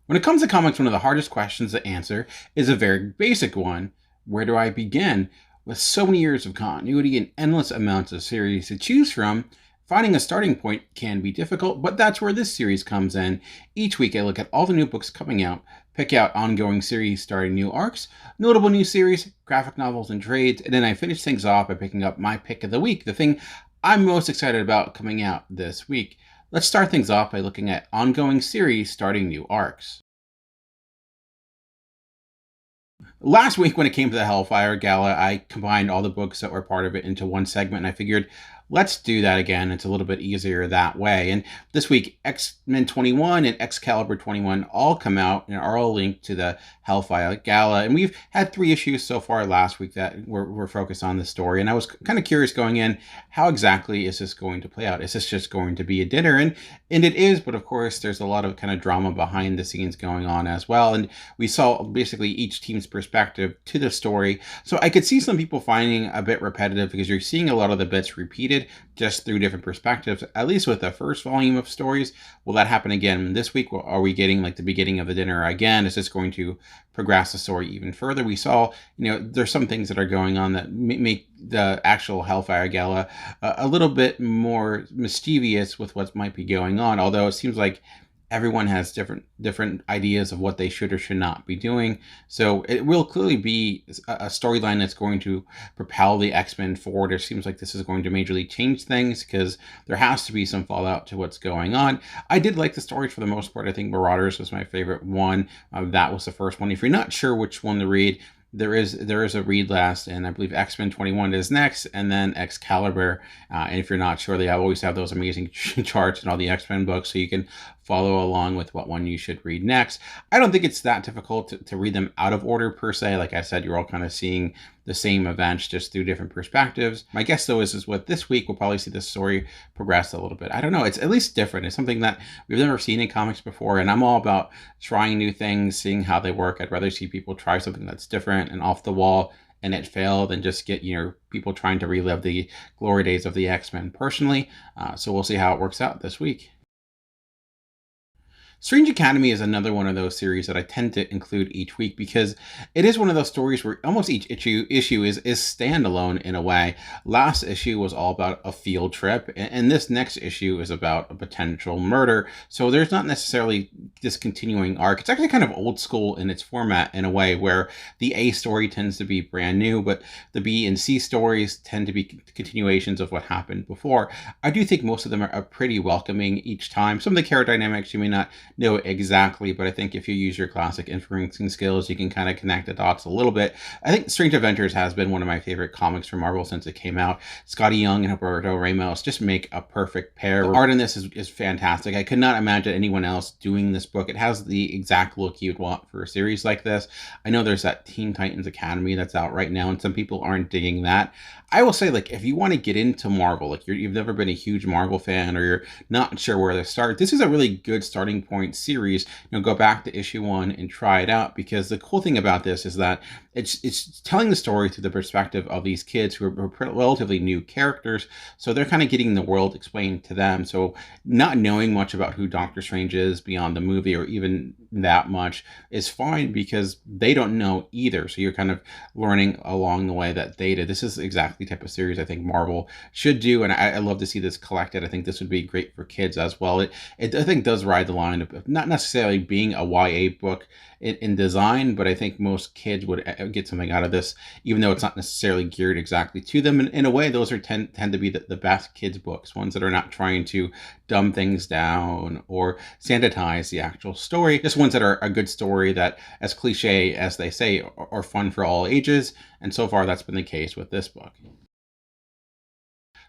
When it comes to comics, one of the hardest questions to answer is a very basic one. Where do I begin? With so many years of continuity and endless amounts of series to choose from, finding a starting point can be difficult, but that's where this series comes in. Each week I look at all the new books coming out, pick out ongoing series starting new arcs, notable new series, graphic novels, and trades, and then I finish things off by picking up my pick of the week, the thing I'm most excited about coming out this week. Let's start things off by looking at ongoing series starting new arcs. Last week, when it came to the Hellfire Gala, I combined all the books that were part of it into one segment, and I figured, let's do that again. It's a little bit easier that way. And this week, X-Men 21 and Excalibur 21 all come out and are all linked to the Hellfire Gala. And we've had 3 issues so far last week that were focused on the story. And I was kind of curious going in, how exactly is this going to play out? Is this just going to be a dinner? And it is, but of course, there's a lot of kind of drama behind the scenes going on as well. And we saw basically each team's perspective to the story. So I could see some people finding a bit repetitive because you're seeing a lot of the bits repeated just through different perspectives, at least with the first volume of stories. Will that happen again this week? Are we getting like the beginning of the dinner again? Is this going to progress the story even further? We saw, there's some things that are going on that make the actual Hellfire Gala a little bit more mischievous with what might be going on, although it seems like everyone has different ideas of what they should or should not be doing. So it will clearly be a storyline that's going to propel the X-Men forward. It seems like this is going to majorly change things because there has to be some fallout to what's going on. I did like the stories for the most part. I think Marauders was my favorite one. That was the first one. If you're not sure which one to read, there is a read last, and I believe X-Men 21 is next, and then Excalibur. And if you're not sure, they always have those amazing charts in all the X-Men books, so you can follow along with what one you should read next. I don't think it's that difficult to read them out of order per se. Like I said, you're all kind of seeing the same events just through different perspectives. My guess though is what this week we'll probably see the story progress a little bit. I don't know. It's at least different. It's something that we've never seen in comics before, and I'm all about trying new things, seeing how they work. I'd rather see people try something that's different and off the wall and it failed than just get people trying to relive the glory days of the X-Men personally. So we'll see how it works out this week. Strange Academy is another one of those series that I tend to include each week because it is one of those stories where almost each issue is standalone in a way. Last issue was all about a field trip, and this next issue is about a potential murder. So there's not necessarily this continuing arc. It's actually kind of old school in its format in a way where the A story tends to be brand new, but the B and C stories tend to be continuations of what happened before. I do think most of them are pretty welcoming each time. Some of the character dynamics you may not know exactly, but I think if you use your classic inferencing skills, you can kind of connect the dots a little bit. I think Strange Adventures has been one of my favorite comics from Marvel since it came out. Scotty Young and Roberto Ramos just make a perfect pair. The art in this is fantastic. I could not imagine anyone else doing this book. It has the exact look you'd want for a series like this. I know there's that Teen Titans Academy that's out right now, and some people aren't digging that. I will say, like, if you want to get into Marvel, like you've never been a huge Marvel fan or you're not sure where to start, this is a really good starting point series. Go back to issue 1 and try it out, because the cool thing about this is that it's telling the story through the perspective of these kids who are relatively new characters. So they're kind of getting the world explained to them. So not knowing much about who Doctor Strange is beyond the movie or even that much is fine because they don't know either. So you're kind of learning along the way that they did. This is exactly the type of series I think Marvel should do, and I love to see this collected. I think this would be great for kids as well. It I think does ride the line of not necessarily being a YA book in design, but I think most kids would get something out of this, even though it's not necessarily geared exactly to them. And in a way, those tend to be the best kids books, ones that are not trying to dumb things down or sanitize the actual story, just ones that are a good story that, as cliche as they say, are fun for all ages. And so far, that's been the case with this book.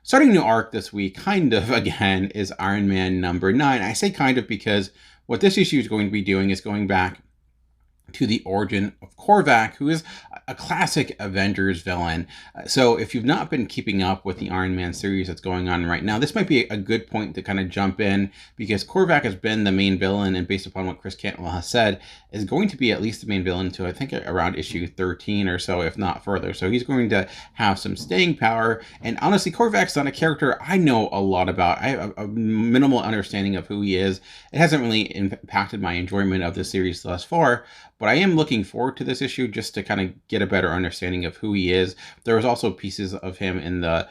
Starting a new arc this week, kind of again, is Iron Man number 9. I say kind of because what this issue is going to be doing is going back to the origin of Korvac, who is a classic Avengers villain. So if you've not been keeping up with the Iron Man series that's going on right now, this might be a good point to kind of jump in, because Korvac has been the main villain, and based upon what Chris Cantwell has said, is going to be at least the main villain to, I think, around issue 13 or so, if not further. So he's going to have some staying power. And honestly, Korvac's not a character I know a lot about. I have a minimal understanding of who he is. It hasn't really impacted my enjoyment of the series thus far, but I am looking forward to this issue just to kind of get a better understanding of who he is. There was also pieces of him in the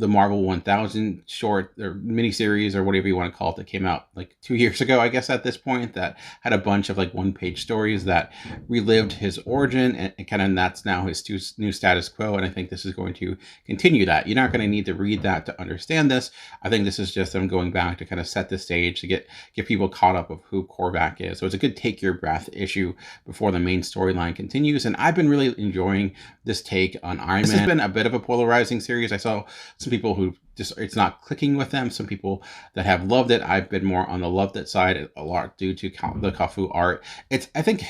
Marvel 1000 short or miniseries, or whatever you want to call it, that came out like 2 years ago, I guess, at this point, that had a bunch of like one-page stories that relived his origin, and kind of that's now his new status quo. And I think this is going to continue that. You're not going to need to read that to understand this. I think this is just them going back to kind of set the stage to get people caught up of who Korvac is. So it's a good take your breath issue before the main storyline continues. And I've been really enjoying this take on Iron Man. This has been a bit of a polarizing series. I saw some people who just, it's not clicking with them. Some people that have loved it. I've been more on the loved it side, a lot due to the Cafu art. It's, I think,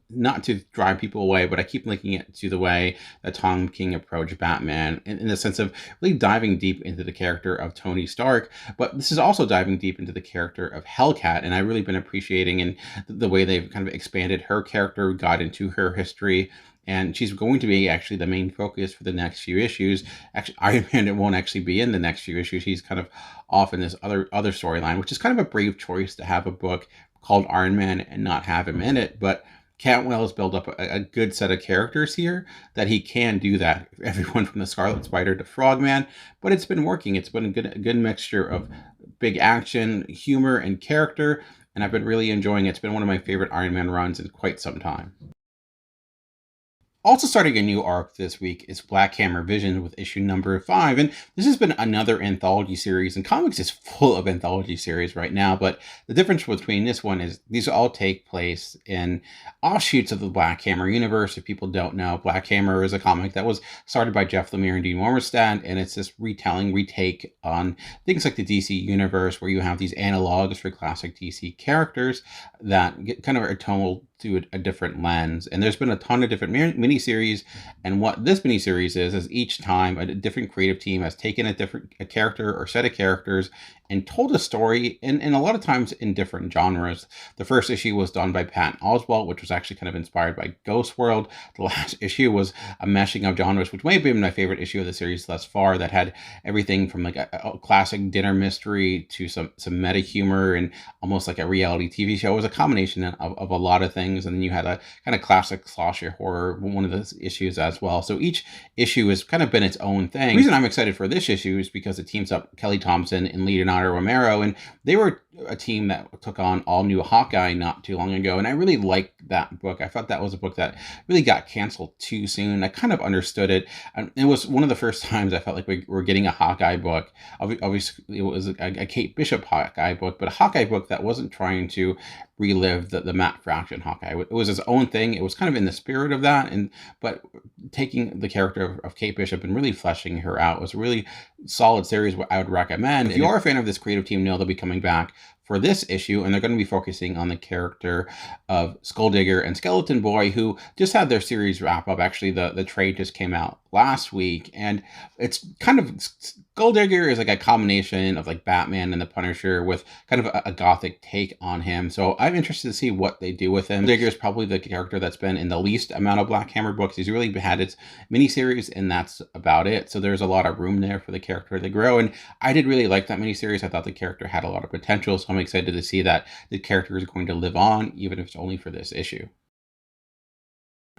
not to drive people away, but I keep linking it to the way that Tom King approached Batman, in the sense of really diving deep into the character of Tony Stark. But this is also diving deep into the character of Hellcat, and I've really been appreciating the way they've kind of expanded her character, got into her history. And she's going to be actually the main focus for the next few issues. Actually, Iron Man won't actually be in the next few issues. He's kind of off in this other storyline, which is kind of a brave choice to have a book called Iron Man and not have him in it. But Cantwell has built up a good set of characters here that he can do that. Everyone from the Scarlet Spider to Frogman. But it's been working. It's been a good mixture of big action, humor, and character. And I've been really enjoying it. It's been one of my favorite Iron Man runs in quite some time. Also starting a new arc this week is Black Hammer Vision with issue number 5, and this has been another anthology series, and comics is full of anthology series right now, but the difference between this one is these all take place in offshoots of the Black Hammer universe. If people don't know, Black Hammer is a comic that was started by Jeff Lemire and Dean Wormerstad, and it's this retake on things like the DC universe, where you have these analogs for classic DC characters that get kind of are told through a different lens. And there's been a ton of different miniseries, and what this miniseries is each time a different creative team has taken a character or set of characters and told a story, and a lot of times in different genres. The first issue was done by Patton Oswalt, which was actually kind of inspired by Ghost World. The last issue was a meshing of genres, which may have been my favorite issue of the series thus far, that had everything from like a classic dinner mystery to some meta humor and almost like a reality TV show. It was a combination of a lot of things. And then you had a kind of classic slasher horror, one of those issues as well. So each issue has kind of been its own thing. The reason I'm excited for this issue is because it teams up Kelly Thompson and Leonardo Romero, and they were a team that took on All New Hawkeye not too long ago, and I really liked that book. I thought that was a book that really got canceled too soon. I kind of understood it, and it was one of the first times I felt like we were getting a Hawkeye book. Obviously, it was a Kate Bishop Hawkeye book, but a Hawkeye book that wasn't trying to relive the Matt Fraction Hawkeye. It was his own thing. It was kind of in the spirit of that, but taking the character of Kate Bishop and really fleshing her out was a really solid series. What I would recommend. If you are a fan of this creative team, they'll be coming back for this issue, and they're going to be focusing on the character of Skulldigger and Skeleton Boy, who just had their series wrap up. Actually, the trade just came out last week, and it's kind of, Skulldigger is like a combination of like Batman and the Punisher with kind of a gothic take on him. So I'm interested to see what they do with him. Skulldigger is probably the character that's been in the least amount of Black Hammer books. He's really had its miniseries, and that's about it. So there's a lot of room there for the character to grow, and I did really like that miniseries. I thought the character had a lot of potential, so I'm excited to see that the character is going to live on, even if it's only for this issue.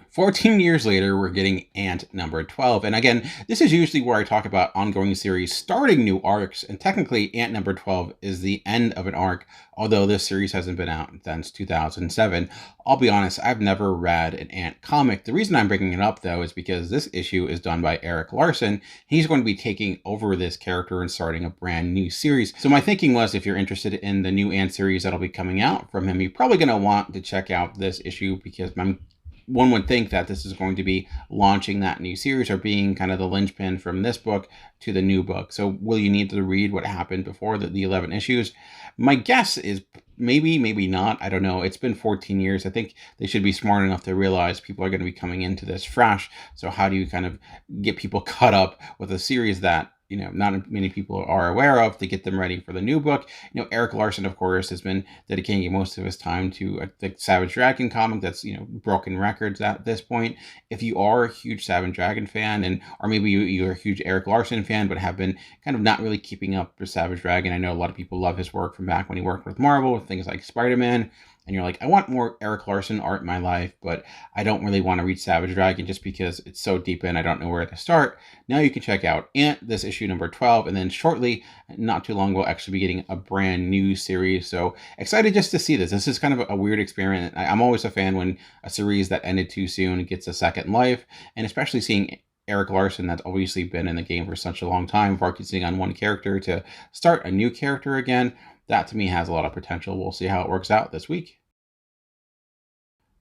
14 years later, we're getting Ant number 12. And again, this is usually where I talk about ongoing series starting new arcs. And technically, Ant number 12 is the end of an arc, although this series hasn't been out since 2007. I'll be honest, I've never read an Ant comic. The reason I'm bringing it up, though, is because this issue is done by Eric Larson. He's going to be taking over this character and starting a brand new series. So my thinking was, if you're interested in the new Ant series that'll be coming out from him, you're probably going to want to check out this issue, because I'm one would think that this is going to be launching that new series or being kind of the linchpin from this book to the new book. So will you need to read what happened before the 11 issues? My guess is maybe not. I don't know. It's been 14 years. I think they should be smart enough to realize people are going to be coming into this fresh. So how do you kind of get people caught up with a series that not many people are aware of, to get them ready for the new book? Eric Larson, of course, has been dedicating most of his time to the Savage Dragon comic that's, broken records at this point. If you are a huge Savage Dragon fan, or maybe you're a huge Eric Larson fan, but have been kind of not really keeping up with Savage Dragon. I know a lot of people love his work from back when he worked with Marvel, with things like Spider-Man. And you're like, I want more Eric Larson art in my life, but I don't really want to read Savage Dragon just because it's so deep in, I don't know where to start. Now you can check out Ant, this issue number 12, and then shortly, not too long, we'll actually be getting a brand new series. So excited just to see this. This is kind of a weird experiment. I'm always a fan when a series that ended too soon gets a second life, and especially seeing Eric Larson, that's obviously been in the game for such a long time, focusing on one character to start a new character again. That to me has a lot of potential. We'll see how it works out this week.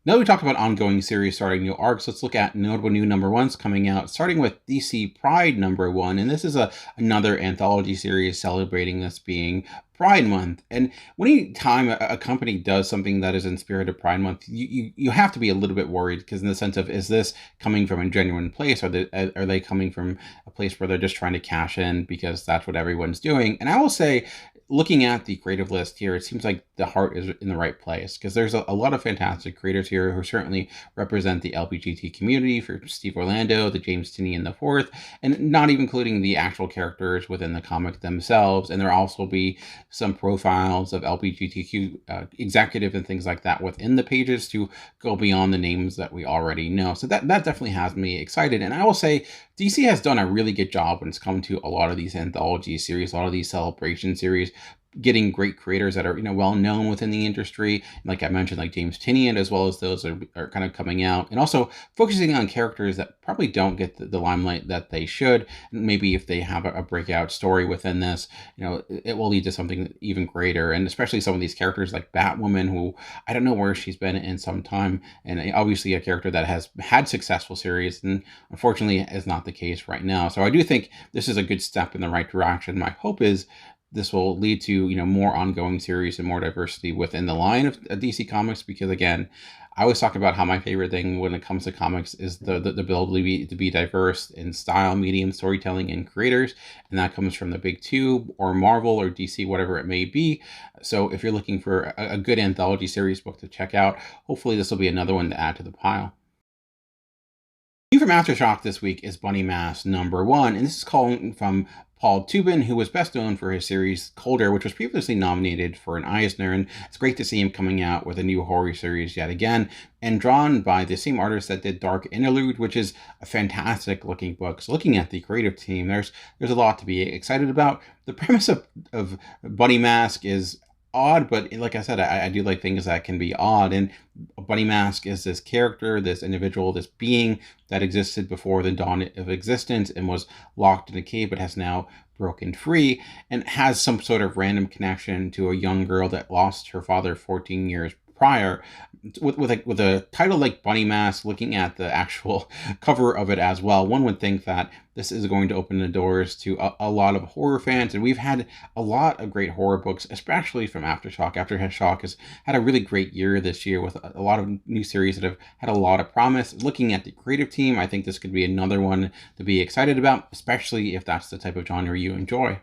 Now we talked about ongoing series starting new arcs. Let's look at notable new number ones coming out, starting with DC Pride number 1. And this is another anthology series celebrating this being Pride Month. And any time a company does something that is in spirit of Pride Month, you have to be a little bit worried, because in the sense of, is this coming from a genuine place? Are they coming from a place where they're just trying to cash in because that's what everyone's doing? And I will say, looking at the creative list here, it seems like the heart is in the right place, because there's a lot of fantastic creators here who certainly represent the LGBT community, for Steve Orlando, the James Tynion IV, and not even including the actual characters within the comic themselves. And there'll also be some profiles of LGBTQ executive and things like that within the pages to go beyond the names that we already know. So that definitely has me excited. And I will say, DC has done a really good job when it's come to a lot of these anthology series, a lot of these celebration series, getting great creators that are well known within the industry, like I mentioned, like James Tynion, as well as those that are kind of coming out, and also focusing on characters that probably don't get the limelight that they should. Maybe if they have a breakout story within this, it will lead to something even greater. And especially some of these characters like Batwoman, who I don't know where she's been in some time, and obviously a character that has had successful series, and unfortunately is not the case right now. So I do think this is a good step in the right direction. My hope is this will lead to more ongoing series and more diversity within the line of DC Comics, because again, I always talk about how my favorite thing when it comes to comics is the ability to be diverse in style, medium, storytelling, and creators, and that comes from the big two, or Marvel or DC, whatever it may be. So if you're looking for a good anthology series book to check out, hopefully this will be another one to add to the pile. New from Aftershock this week is Bunny Mask number 1, and this is calling from Paul Tubin, who was best known for his series Colder, which was previously nominated for an Eisner, and it's great to see him coming out with a new horror series yet again, and drawn by the same artist that did Dark Interlude, which is a fantastic looking book. So looking at the creative team, there's a lot to be excited about. The premise of Bunny Mask is odd, but like I said, I do like things that can be odd. And Bunny Mask is this character, this individual, this being that existed before the dawn of existence and was locked in a cave, but has now broken free and has some sort of random connection to a young girl that lost her father 14 years prior. With a title like Bunny Mask, looking at the actual cover of it as well, one would think that this is going to open the doors to a lot of horror fans. And we've had a lot of great horror books, especially from Aftershock. Aftershock has had a really great year this year with a lot of new series that have had a lot of promise. Looking at the creative team, I think this could be another one to be excited about, especially if that's the type of genre you enjoy.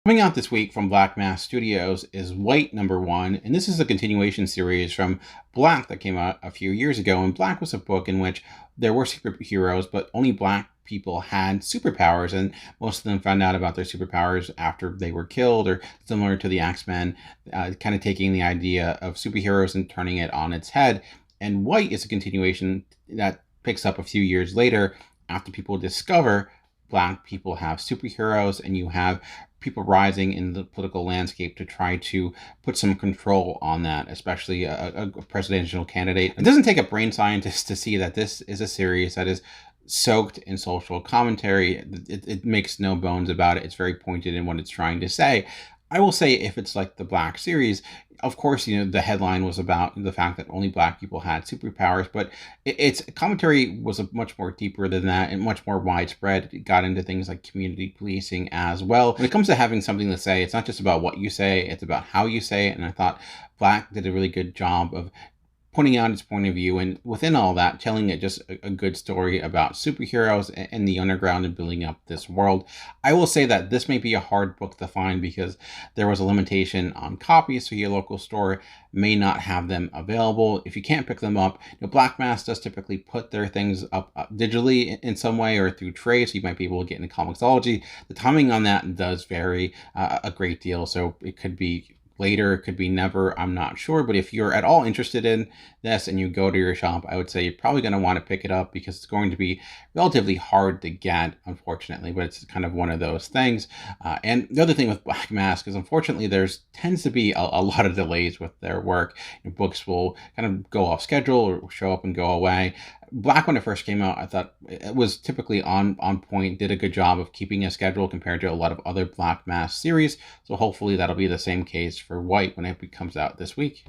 Coming out this week from Black Mask Studios is White number 1, and this is a continuation series from Black that came out a few years ago. And Black was a book in which there were superheroes, but only Black people had superpowers, and most of them found out about their superpowers after they were killed, or similar to the X-Men, kind of taking the idea of superheroes and turning it on its head. And White is a continuation that picks up a few years later after people discover Black people have superheroes, and you have people rising in the political landscape to try to put some control on that, especially a presidential candidate. It doesn't take a brain scientist to see that this is a series that is soaked in social commentary. It makes no bones about it. It's very pointed in what it's trying to say. I will say if it's like the Black series, of course, the headline was about the fact that only Black people had superpowers, but its commentary was a much more deeper than that and much more widespread. It got into things like community policing as well. When it comes to having something to say, it's not just about what you say, it's about how you say it. And I thought Black did a really good job of pointing out its point of view, and within all that, telling it just a good story about superheroes and the underground and building up this world. I will say that this may be a hard book to find because there was a limitation on copies, so your local store may not have them available. If you can't pick them up, Black Mass does typically put their things up digitally in some way or through trade, so you might be able to get into Comixology. The timing on that does vary a great deal, so it could be later, it could be never, I'm not sure. But if you're at all interested in this and you go to your shop, I would say you're probably going to want to pick it up because it's going to be relatively hard to get, unfortunately, but it's kind of one of those things. And the other thing with Black Mask is unfortunately tends to be a lot of delays with their work. Books will kind of go off schedule or show up and go away. Black, when it first came out, I thought it was typically on point, did a good job of keeping a schedule compared to a lot of other Black Mass series. So hopefully that'll be the same case for White when it comes out this week.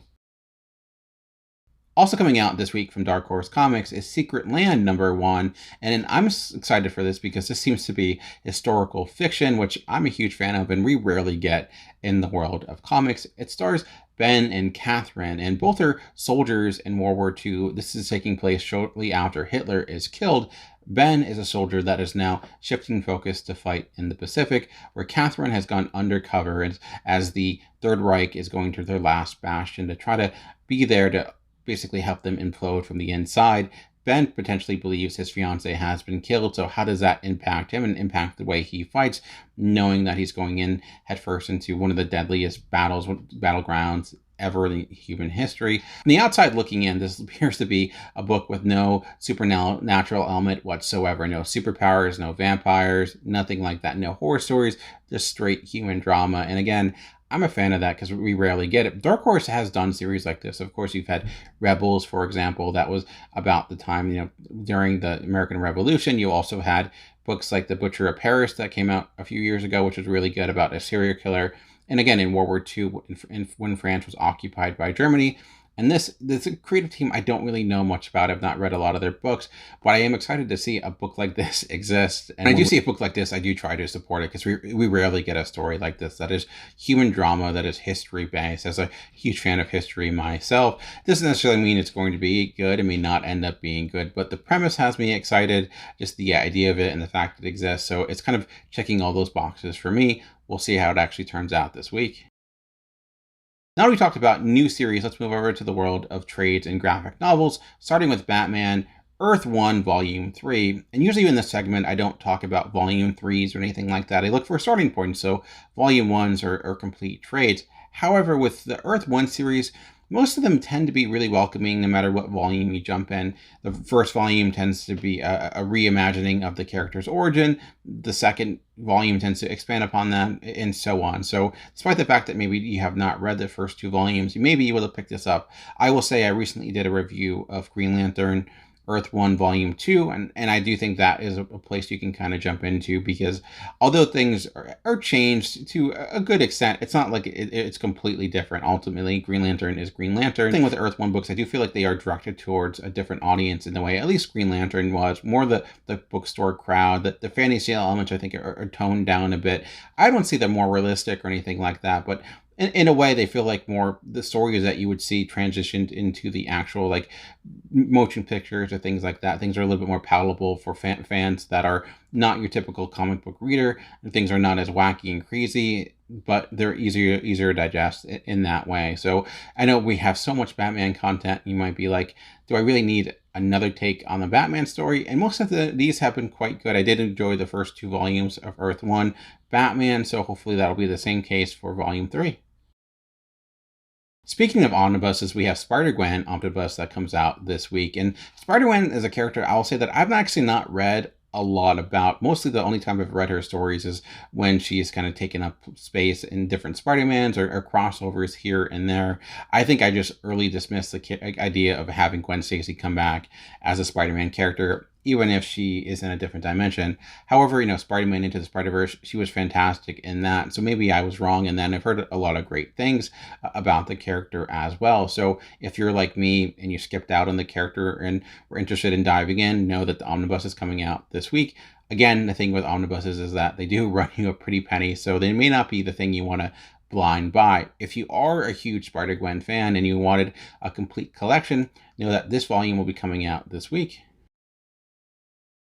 Also coming out this week from Dark Horse Comics is Secret Land #1, and I'm excited for this because this seems to be historical fiction, which I'm a huge fan of and we rarely get in the world of comics. It stars Ben and Catherine, and both are soldiers in World War II. This is taking place shortly after Hitler is killed. Ben is a soldier that is now shifting focus to fight in the Pacific, where Catherine has gone undercover as the Third Reich is going to their last bastion to try to be there to basically help them implode from the inside. Ben potentially believes his fiance has been killed, so how does that impact him and impact the way he fights, knowing that he's going in headfirst into one of the deadliest battlegrounds ever in human history? From the outside looking in, this appears to be a book with no supernatural element whatsoever. No superpowers, no vampires, nothing like that. No horror stories, just straight human drama. And again, I'm a fan of that because we rarely get it. Dark Horse has done series like this. Of course, you've had Rebels, for example. That was about the time, during the American Revolution. You also had books like The Butcher of Paris that came out a few years ago, which was really good, about a serial killer. And again, in World War II, when France was occupied by Germany. And this creative team, I don't really know much about. I've not read a lot of their books, but I am excited to see a book like this exist. And when I do see a book like this, I do try to support it because we rarely get a story like this that is human drama, that is history based. As a huge fan of history myself, it doesn't necessarily mean it's going to be good. It may not end up being good, but the premise has me excited, just the idea of it and the fact it exists. So it's kind of checking all those boxes for me. We'll see how it actually turns out this week. Now that we talked about new series, let's move over to the world of trades and graphic novels, starting with Batman Earth 1 Volume 3. And usually in this segment, I don't talk about Volume 3s or anything like that. I look for a starting point, so Volume 1s are complete trades. However, with the Earth 1 series, most of them tend to be really welcoming no matter what volume you jump in. The first volume tends to be a reimagining of the character's origin. The second volume tends to expand upon that, and so on. So despite the fact that maybe you have not read the first two volumes, you may be able to pick this up. I will say I recently did a review of Green Lantern Earth 1 Volume 2, and I do think that is a place you can kind of jump into, because although things are changed to a good extent, it's not like it's completely different. Ultimately, Green Lantern is Green Lantern. The thing with the Earth 1 books, I do feel like they are directed towards a different audience in the way at least Green Lantern was. More the bookstore crowd. The fantasy elements, I think, are toned down a bit. I don't see them more realistic or anything like that, but in a way, they feel like more the stories that you would see transitioned into the actual like motion pictures or things like that. Things are a little bit more palatable for fans that are not your typical comic book reader, and things are not as wacky and crazy, but they're easier to digest in that way. So I know we have so much Batman content. You might be like, do I really need another take on the Batman story? And most of these have been quite good. I did enjoy the first two volumes of Earth 1 Batman, so hopefully that'll be the same case for Volume 3. Speaking of omnibuses, we have Spider-Gwen Omnibus that comes out this week. And Spider-Gwen is a character I'll say that I've actually not read a lot about. Mostly the only time I've read her stories is when she's kind of taken up space in different Spider-Mans or crossovers here and there. I think I just early dismissed the idea of having Gwen Stacy come back as a Spider-Man character. even if she is in a different dimension. However, Spider-Man Into the Spider-Verse, she was fantastic in that. So maybe I was wrong. And then I've heard a lot of great things about the character as well. So if you're like me and you skipped out on the character and were interested in diving in, know that the omnibus is coming out this week. Again, the thing with omnibuses is that they do run you a pretty penny, so they may not be the thing you want to blind buy. If you are a huge Spider-Gwen fan and you wanted a complete collection, know that this volume will be coming out this week.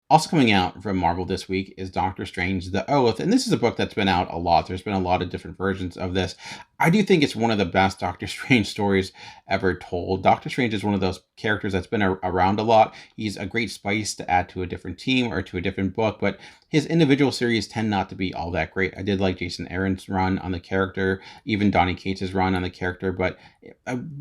Also coming out from Marvel this week is Doctor Strange: The Oath, and this is a book that's been out a lot. There's been a lot of different versions of this. I do think it's one of the best Doctor Strange stories ever told. Doctor Strange is one of those characters that's been around a lot. He's a great spice to add to a different team or to a different book, but his individual series tend not to be all that great. I did like Jason Aaron's run on the character, even Donny Cates' run on the character, but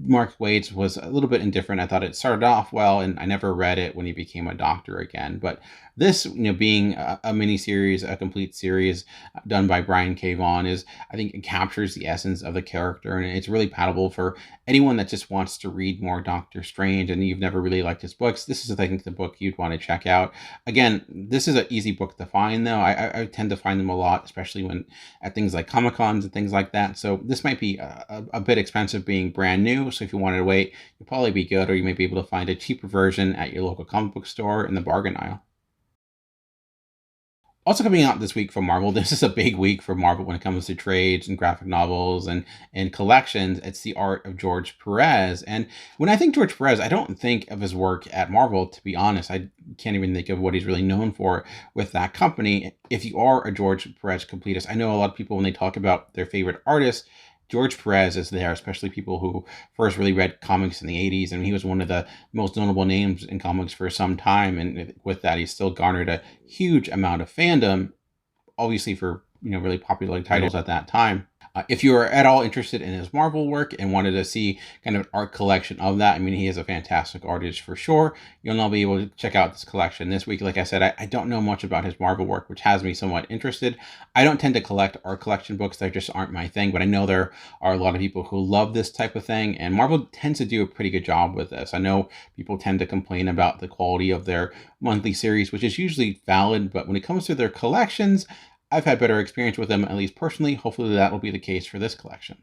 Mark Waid's was a little bit indifferent. I thought it started off well, and I never read it when he became a doctor again. But this, being a mini series, a complete series done by Brian K. Vaughan, is, I think, it captures the essence of the character, and it's really palatable for anyone that just wants to read more Doctor Strange and you've never really liked his books. This is, I think, the book you'd want to check out. Again, this is an easy book to find, though. I tend to find them a lot, especially when at things like Comic-Cons and things like that. So this might be a bit expensive being brand new. So if you wanted to wait, you'll probably be good, or you may be able to find a cheaper version at your local comic book store in the bargain aisle. Also coming out this week from Marvel, this is a big week for Marvel when it comes to trades and graphic novels and collections. It's the art of George Perez. And when I think George Perez, I don't think of his work at Marvel, to be honest. I can't even think of what he's really known for with that company. If you are a George Perez completist, I know a lot of people, when they talk about their favorite artists, George Perez is there, especially people who first really read comics in the 80s. And he was one of the most notable names in comics for some time. And with that, he's still garnered a huge amount of fandom, obviously for, really popular titles at that time. If you are at all interested in his Marvel work and wanted to see kind of an art collection of that, I mean, he is a fantastic artist for sure. You'll now be able to check out this collection this week. Like I said, I don't know much about his Marvel work, which has me somewhat interested. I don't tend to collect art collection books. They just aren't my thing, but I know there are a lot of people who love this type of thing, and Marvel tends to do a pretty good job with this. I know people tend to complain about the quality of their monthly series, which is usually valid, but when it comes to their collections, I've had better experience with them, at least personally. Hopefully that will be the case for this collection.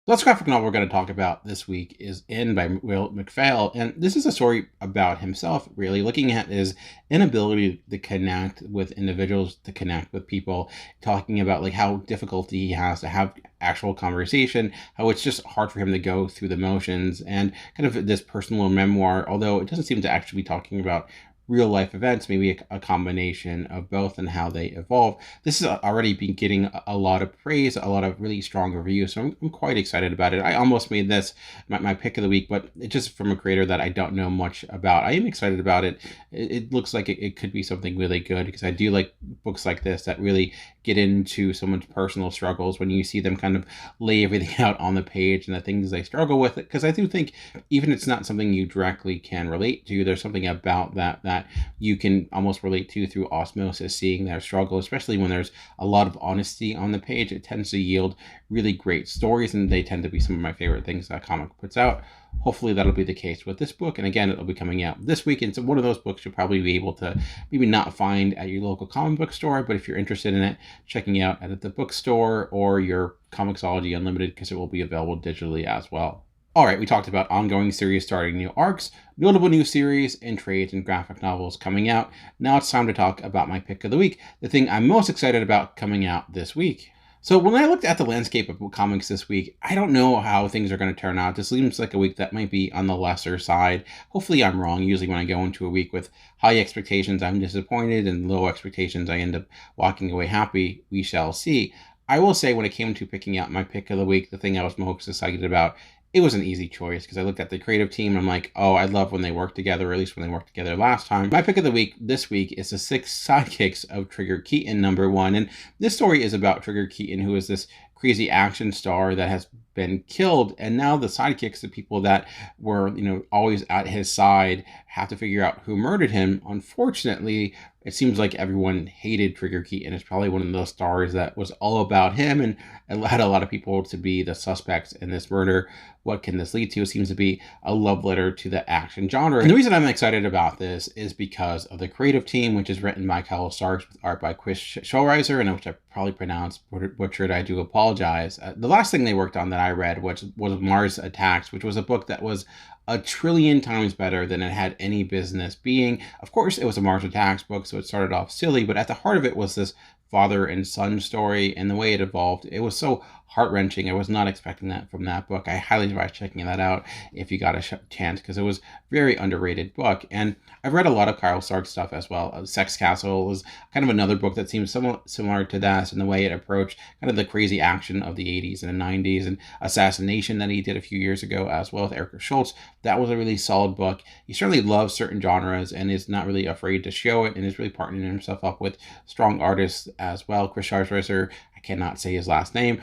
The last graphic novel we're going to talk about this week is In by Will McPhail, and this is a story about himself, really, looking at his inability to connect with individuals, to connect with people, talking about like how difficult he has to have actual conversation, how it's just hard for him to go through the motions, and kind of this personal memoir, although it doesn't seem to actually be talking about real life events, maybe a combination of both and how they evolve. This has already been getting a lot of praise, a lot of really strong reviews, so I'm quite excited about it. I almost made this my pick of the week, but it's just from a creator that I don't know much about. I am excited about it. It looks like it could be something really good, because I do like books like this that really get into someone's personal struggles when you see them kind of lay everything out on the page and the things they struggle with. Because I do think even if it's not something you directly can relate to, there's something about that you can almost relate to through osmosis, seeing their struggle, especially when there's a lot of honesty on the page. It tends to yield really great stories, and they tend to be some of my favorite things that comic puts out. Hopefully that'll be the case with this book, and again, it'll be coming out this week. And so one of those books you'll probably be able to maybe not find at your local comic book store, but if you're interested in it, checking out at the bookstore or your Comixology Unlimited, because it will be available digitally as well. All right, we talked about ongoing series starting new arcs, notable new series, and trades and graphic novels coming out. Now it's time to talk about my pick of the week, the thing I'm most excited about coming out this week. So when I looked at the landscape of comics this week, I don't know how things are going to turn out. This seems like a week that might be on the lesser side. Hopefully I'm wrong. Usually when I go into a week with high expectations, I'm disappointed, and low expectations, I end up walking away happy. We shall see. I will say, when it came to picking out my pick of the week, the thing I was most excited about, it was an easy choice, because I looked at the creative team and I'm like, oh, I love when they work together, or at least when they worked together last time. My pick of the week this week is the 6 Sidekicks of Trigger Keaton #1. And this story is about Trigger Keaton, who is this crazy action star that has been killed, and now the sidekicks, the people that were, always at his side, have to figure out who murdered him. Unfortunately, it seems like everyone hated Trigger Keaton. It's probably one of those stars that was all about him and allowed a lot of people to be the suspects in this murder. What can this lead to? It seems to be a love letter to the action genre. And the reason I'm excited about this is because of the creative team, which is written by Kyle Starks with art by Chris Schellreiser, and which I probably pronounced butchered. I do apologize. The last thing they worked on that I read was Mars Attacks, which was a book that was a trillion times better than it had any business being. Of course, it was a Mars Attacks book, so it started off silly, but at the heart of it was this father and son story, and the way it evolved, it was so heart-wrenching. I was not expecting that from that book. I highly advise checking that out if you got a chance, because it was a very underrated book. And I've read a lot of Kyle Starks stuff as well. Sex Castle was kind of another book that seems somewhat similar to that in the way it approached kind of the crazy action of the 80s and the 90s, and Assassination that he did a few years ago as well with Erica Schultz. That was a really solid book. He certainly loves certain genres and is not really afraid to show it, and is really partnering himself up with strong artists as well. Chris Schellreiser, I cannot say his last name,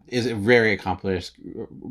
is a very accomplished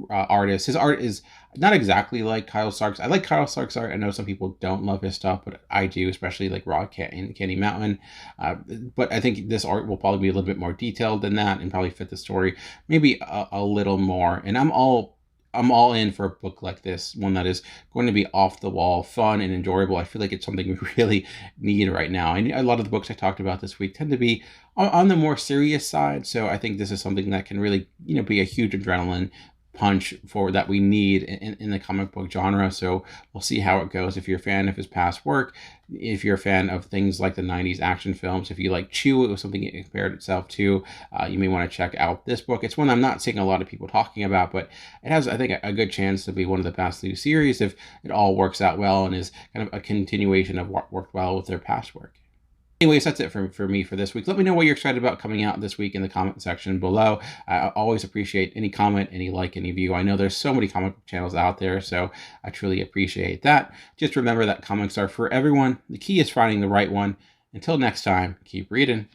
artist. His art is not exactly like Kyle Starks. I like Kyle Starks' art. I know some people don't love his stuff, but I do, especially like Raw Cat and Candy Mountain. But I think this art will probably be a little bit more detailed than that and probably fit the story maybe a little more. And I'm all in for a book like this, one that is going to be off the wall, fun and enjoyable. I feel like it's something we really need right now. And a lot of the books I talked about this week tend to be on the more serious side. So I think this is something that can really, be a huge adrenaline punch for that we need in the comic book genre. So we'll see how it goes. If you're a fan of his past work, if you're a fan of things like the 90s action films, if you like Chew, it was something it compared itself to, you may want to check out this book. It's one I'm not seeing a lot of people talking about, but it has, I think, a good chance to be one of the best new series if it all works out well and is kind of a continuation of what worked well with their past work. Anyways, that's it for me for this week. Let me know what you're excited about coming out this week in the comment section below. I always appreciate any comment, any like, any view. I know there's so many comic book channels out there, so I truly appreciate that. Just remember that comics are for everyone. The key is finding the right one. Until next time, keep reading.